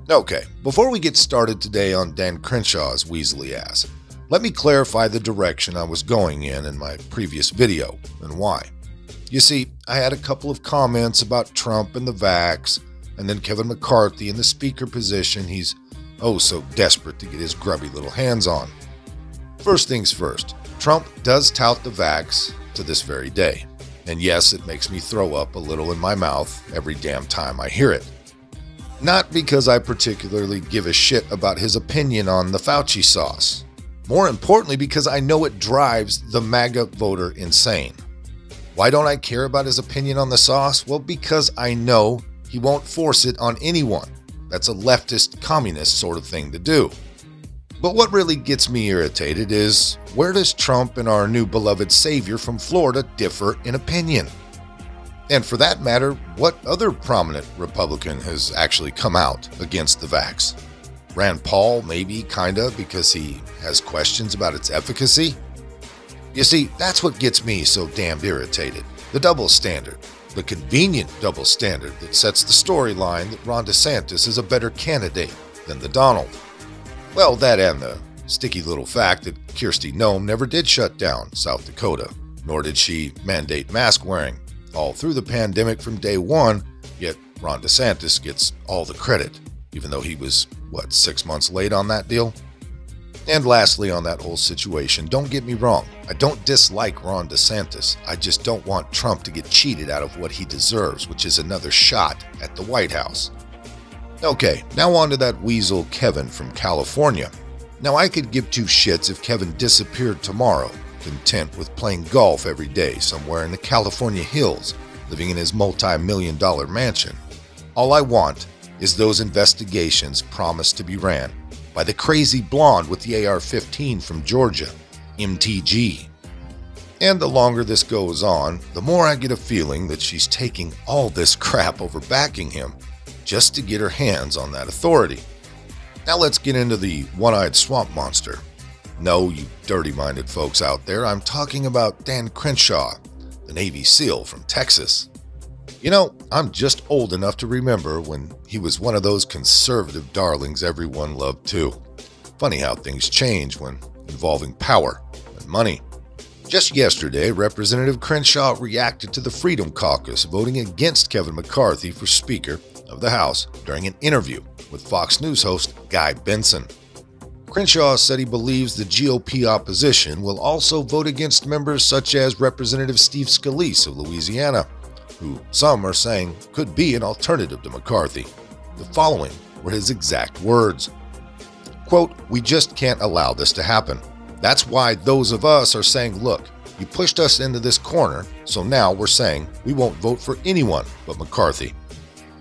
Okay, before we get started today on Dan Crenshaw's weaselly ass, let me clarify the direction I was going in my previous video and why. You see, I had a couple of comments about Trump and the vax, and then Kevin McCarthy in the speaker position he's oh so desperate to get his grubby little hands on. First things first, Trump does tout the vax to this very day. And yes, it makes me throw up a little in my mouth every damn time I hear it. Not because I particularly give a shit about his opinion on the Fauci sauce. More importantly, because I know it drives the MAGA voter insane. Why don't I care about his opinion on the sauce? Well, because I know he won't force it on anyone. That's a leftist communist sort of thing to do. But what really gets me irritated is, where does Trump and our new beloved savior from Florida differ in opinion? And for that matter, what other prominent Republican has actually come out against the vax? Rand Paul, maybe, kinda, because he has questions about its efficacy? You see, that's what gets me so damned irritated. The double standard. The convenient double standard that sets the storyline that Ron DeSantis is a better candidate than the Donald. Well, that and the sticky little fact that Kristi Noem never did shut down South Dakota, nor did she mandate mask wearing all through the pandemic from day one, yet Ron DeSantis gets all the credit, even though he was, 6 months late on that deal? And lastly on that whole situation, don't get me wrong, I don't dislike Ron DeSantis, I just don't want Trump to get cheated out of what he deserves, which is another shot at the White House. Okay, now on to that weasel Kevin from California. Now I could give two shits if Kevin disappeared tomorrow, content with playing golf every day somewhere in the California hills, living in his multi-million-dollar mansion. All I want is those investigations promised to be ran by the crazy blonde with the AR-15 from Georgia, MTG. And the longer this goes on, the more I get a feeling that she's taking all this crap over backing him just to get her hands on that authority. Now let's get into the one-eyed swamp monster. No, you dirty-minded folks out there, I'm talking about Dan Crenshaw, the Navy SEAL from Texas. You know, I'm just old enough to remember when he was one of those conservative darlings everyone loved too. Funny how things change when involving power and money. Just yesterday, Representative Crenshaw reacted to the Freedom Caucus voting against Kevin McCarthy for Speaker of the House during an interview with Fox News host Guy Benson. Crenshaw said he believes the GOP opposition will also vote against members such as Representative Steve Scalise of Louisiana, who some are saying could be an alternative to McCarthy. The following were his exact words. Quote, "We just can't allow this to happen. That's why those of us are saying, look, you pushed us into this corner, so now we're saying we won't vote for anyone but McCarthy.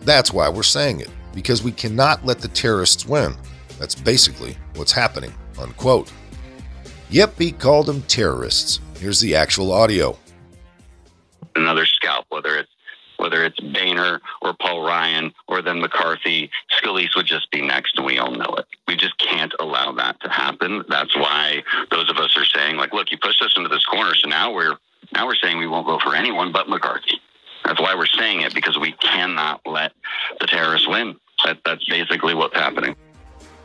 That's why we're saying it, because we cannot let the terrorists win. That's basically what's happening," unquote. Yep, he called them terrorists. Here's the actual audio. Another scalp, whether it's Boehner or Paul Ryan or then McCarthy, Scalise would just be next, and we all know it. We just can't allow that to happen. That's why those of us are saying, like, look, you pushed us into this corner, so now we're saying we won't vote for anyone but McCarthy. That's why we're saying it, because we cannot let the terrorists win. That's basically what's happening.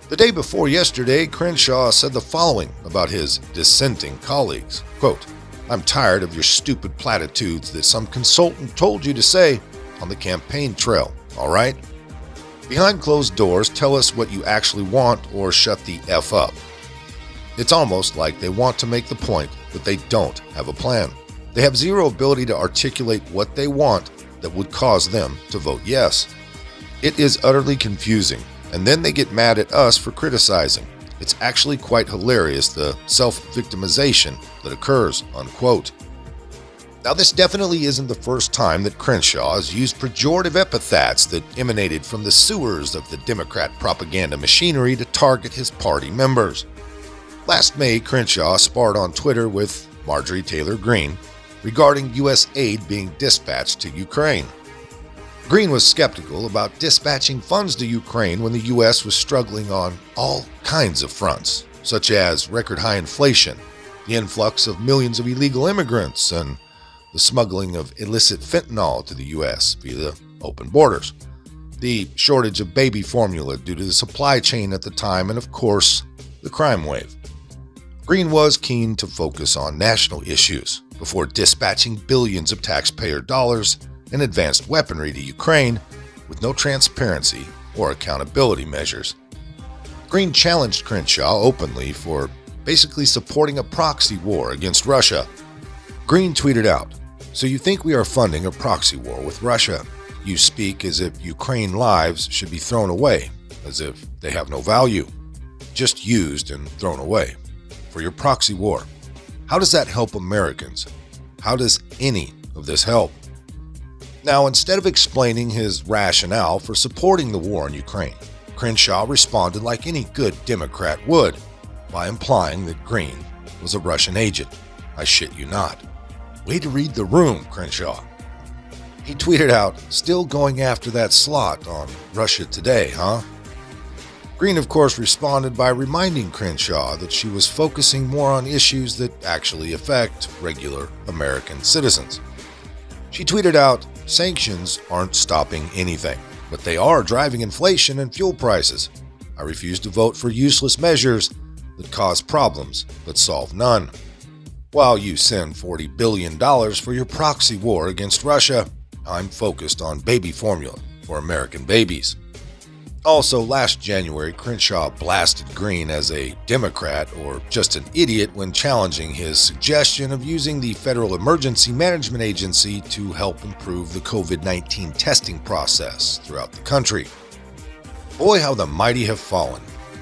The day before yesterday, Crenshaw said the following about his dissenting colleagues. Quote, "I'm tired of your stupid platitudes that some consultant told you to say on the campaign trail, all right? Behind closed doors, tell us what you actually want or shut the F up." It's almost like they want to make the point that they don't have a plan. They have zero ability to articulate what they want that would cause them to vote yes. It is utterly confusing, and then they get mad at us for criticizing. It's actually quite hilarious, the self-victimization that occurs, unquote. Now, this definitely isn't the first time that Crenshaw has used pejorative epithets that emanated from the sewers of the Democrat propaganda machinery to target his party members. Last May, Crenshaw sparred on Twitter with Marjorie Taylor Greene regarding U.S. aid being dispatched to Ukraine. Greene was skeptical about dispatching funds to Ukraine when the U.S. was struggling on all kinds of fronts, such as record-high inflation, the influx of millions of illegal immigrants, and the smuggling of illicit fentanyl to the U.S. via the open borders. the shortage of baby formula due to the supply chain at the time, and of course, the crime wave. Green was keen to focus on national issues before dispatching billions of taxpayer dollars and advanced weaponry to Ukraine with no transparency or accountability measures. Green challenged Crenshaw openly for basically supporting a proxy war against Russia. Green tweeted out, "So you think we are funding a proxy war with Russia? You speak as if Ukraine lives should be thrown away, as if they have no value, just used and thrown away for your proxy war. How does that help Americans? How does any of this help?" Now, instead of explaining his rationale for supporting the war in Ukraine, Crenshaw responded like any good Democrat would, by implying that Green was a Russian agent. I shit you not. Way to read the room, Crenshaw. He tweeted out, "Still going after that slot on Russia Today, huh?" Green, of course, responded by reminding Crenshaw that she was focusing more on issues that actually affect regular American citizens. She tweeted out, "Sanctions aren't stopping anything, but they are driving inflation and fuel prices. I refuse to vote for useless measures that cause problems but solve none. While you send $40 billion for your proxy war against Russia, I'm focused on baby formula for American babies." Also, last January, Crenshaw blasted Green as a Democrat or just an idiot when challenging his suggestion of using the Federal Emergency Management Agency to help improve the COVID-19 testing process throughout the country. Boy, how the mighty have fallen.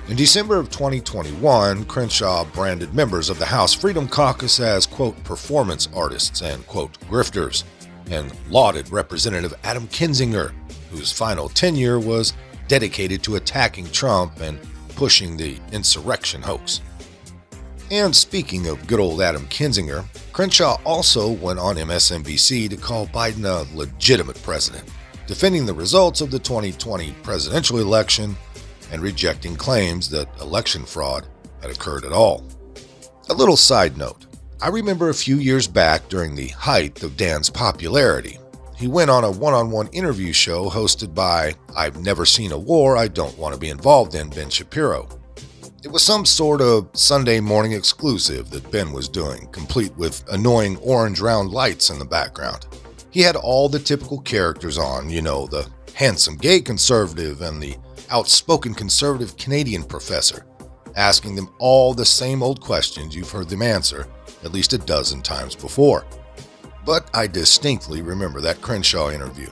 In December of 2021, Crenshaw branded members of the House Freedom Caucus as, quote, performance artists and, quote, grifters, and lauded Representative Adam Kinzinger, whose final tenure was dedicated to attacking Trump and pushing the insurrection hoax. And speaking of good old Adam Kinzinger, Crenshaw also went on MSNBC to call Biden a legitimate president, defending the results of the 2020 presidential election and rejecting claims that election fraud had occurred at all. A little side note, I remember a few years back during the height of Dan's popularity, he went on a one-on-one interview show hosted by I've never seen a war I don't want to be involved in, Ben Shapiro. It was some sort of Sunday morning exclusive that Ben was doing, complete with annoying orange round lights in the background. He had all the typical characters on, you know, the handsome gay conservative and the outspoken conservative Canadian professor, asking them all the same old questions you've heard them answer at least a dozen times before. But I distinctly remember that Crenshaw interview,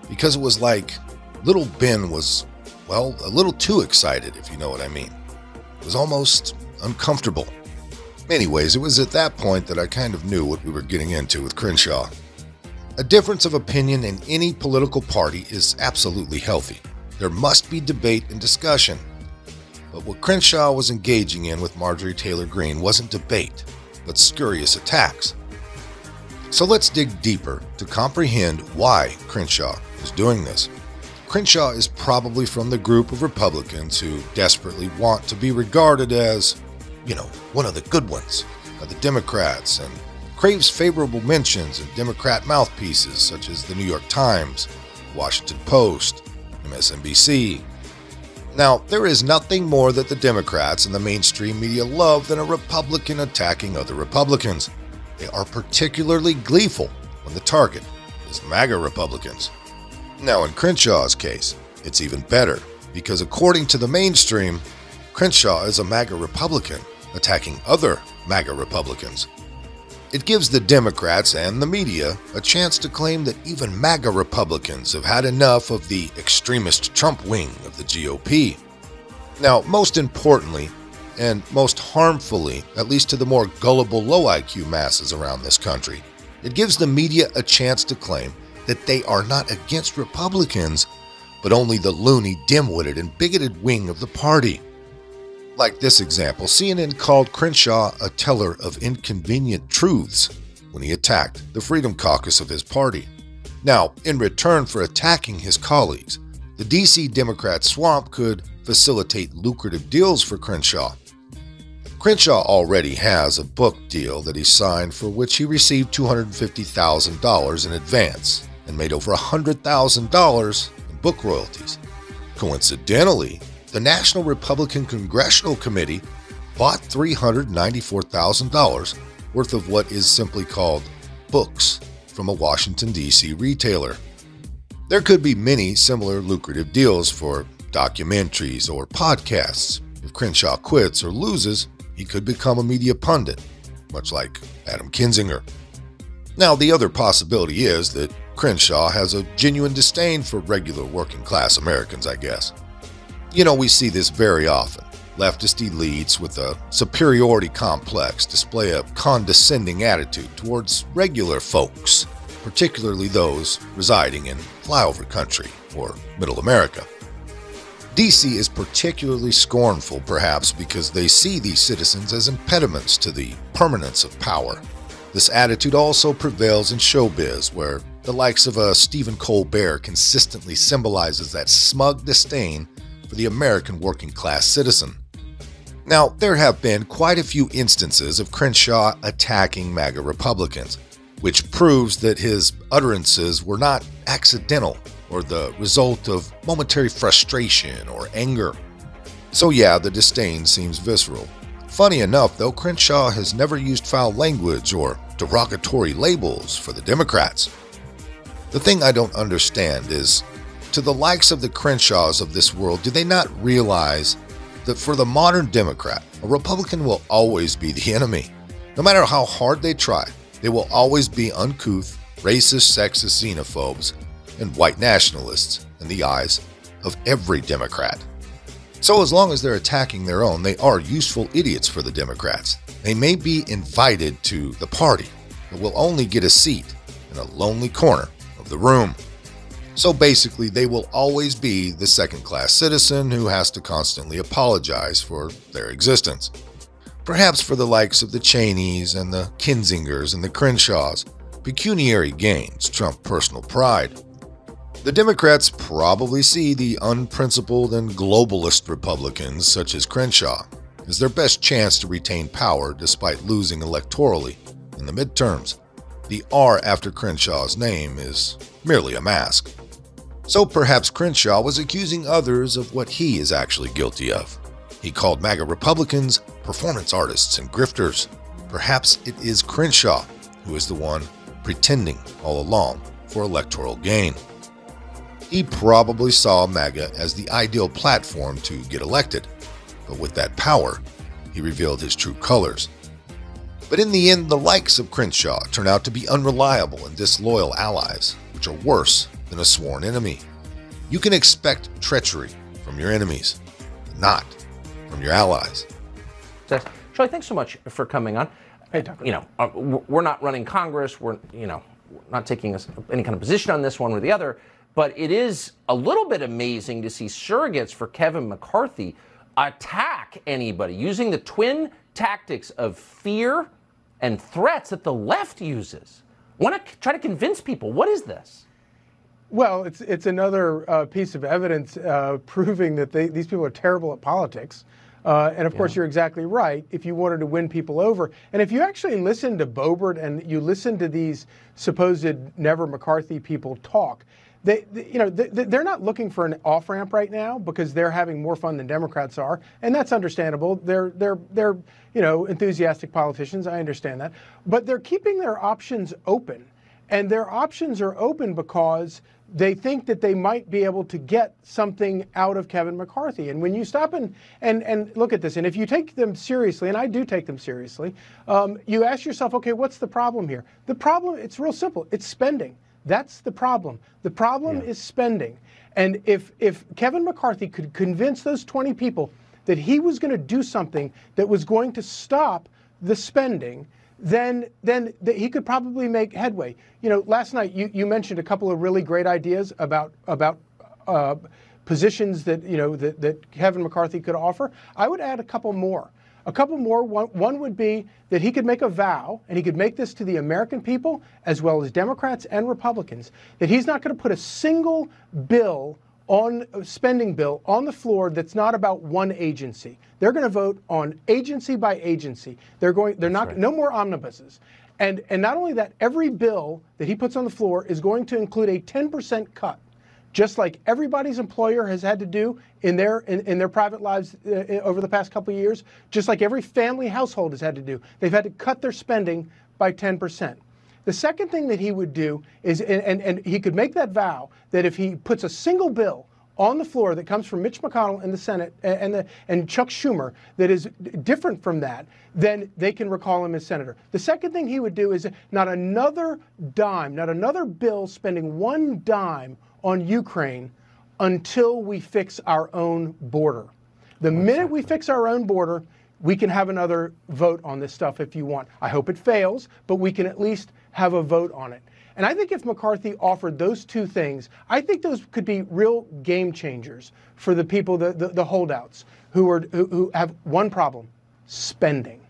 because it was like little Ben was, well, a little too excited, if you know what I mean. It was almost uncomfortable. Anyways, it was at that point that I kind of knew what we were getting into with Crenshaw. A difference of opinion in any political party is absolutely healthy. There must be debate and discussion. But what Crenshaw was engaging in with Marjorie Taylor Greene wasn't debate, but spurious attacks. So let's dig deeper to comprehend why Crenshaw is doing this. Crenshaw is probably from the group of Republicans who desperately want to be regarded as, you know, one of the good ones by the Democrats, and craves favorable mentions in Democrat mouthpieces such as the New York Times, Washington Post, MSNBC. Now, there is nothing more that the Democrats and the mainstream media love than a Republican attacking other Republicans. They are particularly gleeful when the target is MAGA Republicans. Now, in Crenshaw's case, it's even better, because according to the mainstream, Crenshaw is a MAGA Republican attacking other MAGA Republicans. It gives the Democrats and the media a chance to claim that even MAGA Republicans have had enough of the extremist Trump wing of the GOP. Now, most importantly, and most harmfully, at least to the more gullible low IQ masses around this country, it gives the media a chance to claim that they are not against Republicans, but only the loony, dim-witted, and bigoted wing of the party. Like this example, CNN called Crenshaw a teller of inconvenient truths when he attacked the Freedom Caucus of his party. Now, in return for attacking his colleagues, the DC Democrat swamp could facilitate lucrative deals for Crenshaw. Crenshaw already has a book deal that he signed for which he received $250,000 in advance and made over $100,000 in book royalties. Coincidentally, the National Republican Congressional Committee bought $394,000 worth of what is simply called books from a Washington, D.C. retailer. There could be many similar lucrative deals for documentaries or podcasts. If Crenshaw quits or loses, he could become a media pundit, much like Adam Kinzinger. Now, the other possibility is that Crenshaw has a genuine disdain for regular working class Americans, I guess. You know, we see this very often. Leftist elites with a superiority complex display a condescending attitude towards regular folks, particularly those residing in flyover country or middle America. DC is particularly scornful, perhaps because they see these citizens as impediments to the permanence of power. This attitude also prevails in showbiz, where the likes of a Stephen Colbert consistently symbolizes that smug disdain for the American working class citizen. Now, there have been quite a few instances of Crenshaw attacking MAGA Republicans, which proves that his utterances were not accidental or the result of momentary frustration or anger. So yeah, the disdain seems visceral. Funny enough, though, Crenshaw has never used foul language or derogatory labels for the Democrats. The thing I don't understand is, to the likes of the Crenshaws of this world, do they not realize that for the modern Democrat, a Republican will always be the enemy? No matter how hard they try, they will always be uncouth, racist, sexist, xenophobes, and white nationalists in the eyes of every Democrat. So as long as they're attacking their own, they are useful idiots for the Democrats. They may be invited to the party, but will only get a seat in a lonely corner of the room. So basically, they will always be the second-class citizen who has to constantly apologize for their existence. Perhaps for the likes of the Cheneys and the Kinzingers and the Crenshaws, pecuniary gains trump personal pride. The Democrats probably see the unprincipled and globalist Republicans, such as Crenshaw, as their best chance to retain power despite losing electorally in the midterms. The R after Crenshaw's name is merely a mask. So perhaps Crenshaw was accusing others of what he is actually guilty of. He called MAGA Republicans performance artists and grifters. Perhaps it is Crenshaw who is the one pretending all along for electoral gain. He probably saw MAGA as the ideal platform to get elected, but with that power, he revealed his true colors. But in the end, the likes of Crenshaw turn out to be unreliable and disloyal allies, which are worse than a sworn enemy. You can expect treachery from your enemies, but not from your allies. Charlie, thanks so much for coming on. Hey, Tucker. You know, we're not running Congress. We're not taking any kind of position on this one or the other. But it is a little bit amazing to see surrogates for Kevin McCarthy attack anybody using the twin tactics of fear and threats that the left uses. Want to try to convince people. What is this? Well, it's another piece of evidence proving that these people are terrible at politics. And of course, you're exactly right. If you wanted to win people over, and if you actually listen to Boebert and you listen to these supposed Never McCarthy people talk, they're not looking for an off-ramp right now because they're having more fun than Democrats are, and that's understandable. They're enthusiastic politicians. I understand that, but they're keeping their options open, and their options are open because they think that they might be able to get something out of Kevin McCarthy. And when you stop and look at this, and if you take them seriously, and I do take them seriously, you ask yourself, okay, what's the problem here? The problem, it's real simple. It's spending. That's the problem. The problem is spending. And if Kevin McCarthy could convince those 20 people that he was going to do something that was going to stop the spending, then he could probably make headway. You know, last night you mentioned a couple of really great ideas about positions that Kevin McCarthy could offer. I would add a couple more. One would be that he could make a vow, and he could make this to the American people, as well as Democrats and Republicans, that he's not going to put a single spending bill on the floor that's not about one agency. They're going to vote on agency by agency. No more omnibuses. And not only that, every bill that he puts on the floor is going to include a 10% cut just like everybody's employer has had to do in their private lives over the past couple of years, just like every family household has had to do. They've had to cut their spending by 10%. The second thing that he would do is, and he could make that vow, that if he puts a single bill on the floor that comes from Mitch McConnell in the Senate and Chuck Schumer that is different from that, then they can recall him as senator. The second thing he would do is not another dime, not another bill spending one dime on Ukraine until we fix our own border. The minute we fix our own border, we can have another vote on this stuff if you want. I hope it fails, but we can at least have a vote on it. And I think if McCarthy offered those two things, I think those could be real game changers for the people, the holdouts, who have one problem: spending.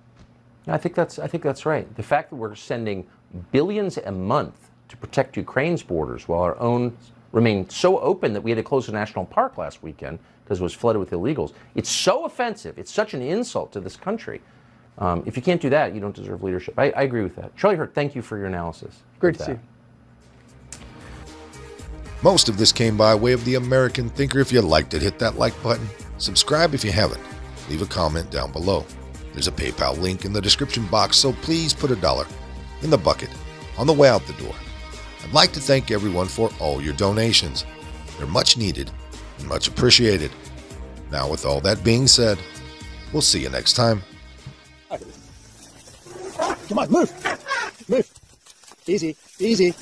I think that's right. The fact that we're sending billions a month to protect Ukraine's borders while our own remain so open that we had to close a national park last weekend because it was flooded with illegals. It's so offensive. It's such an insult to this country. If you can't do that, you don't deserve leadership. I agree with that. Charlie Hurt, thank you for your analysis. Great to see you. Most of this came by way of the American Thinker. If you liked it, hit that like button. Subscribe if you haven't. Leave a comment down below. There's a PayPal link in the description box, so please put $1 in the bucket on the way out the door. I'd like to thank everyone for all your donations. They're much needed and much appreciated. Now, with all that being said, we'll see you next time. Come on, move. Move. Easy, easy.